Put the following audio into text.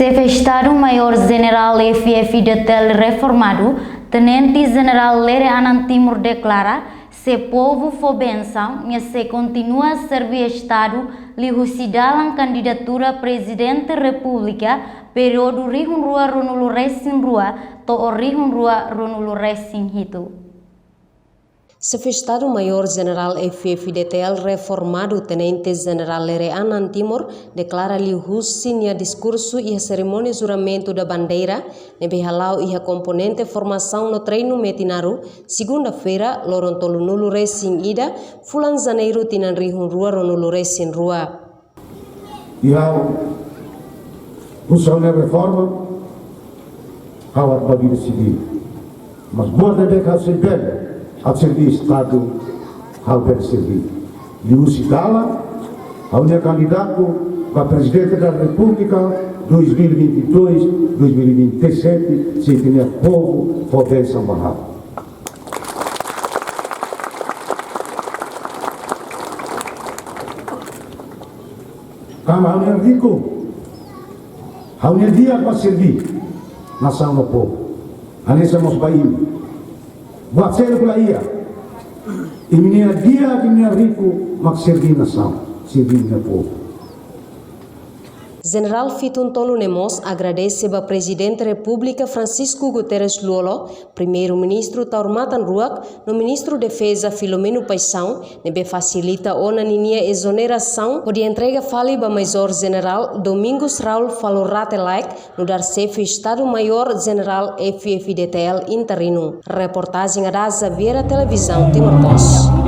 Chefe Estado-Maior-General FFDTL reformado, Tenente-General Lere Anand Timur declara: se povo for benção, se continua a servir Estado, lhe dalam candidatura Presidente da República, período rihun rua runulu resin rua, to rihun rua runulu resin hitu. Chefe Estado-Maior-General FFDTL reformado Tenente-General Lere Anand Timur declara lihusinha discurso e a cerimônia juramento da bandeira nebe halau e a componente formação no treino metinaru segunda-feira lorontolunulu racing ida fulan janeiro tinan rihun rua ronulu racing rua. Usando a reforma awat bagi civil mas buat mereka sendiri a servir Estado ao servir. E o Cidala, a única candidato para Presidente da República 2022-2027, se tinha povo poder sambarrar. Kama a única rico, a única dia para servir nação no povo. A nessa mos baim. Buat saya pula ia, ini dia ini rico mak servir nação, servir na povo. General Fitun Tolu Nemos agradece ao Presidente da República Francisco Guterres Luolo, Primeiro-Ministro Taurmatan Ruak, no Ministro da Defesa Filomeno Paixão, nebe facilita ona ninia exoneração por entrega fali ba Major General Domingos Raul Falorate Laik no dar chefe Estado-Maior General FFDTL interino. Reportagem da Zaviera Televisão Timor-Leste.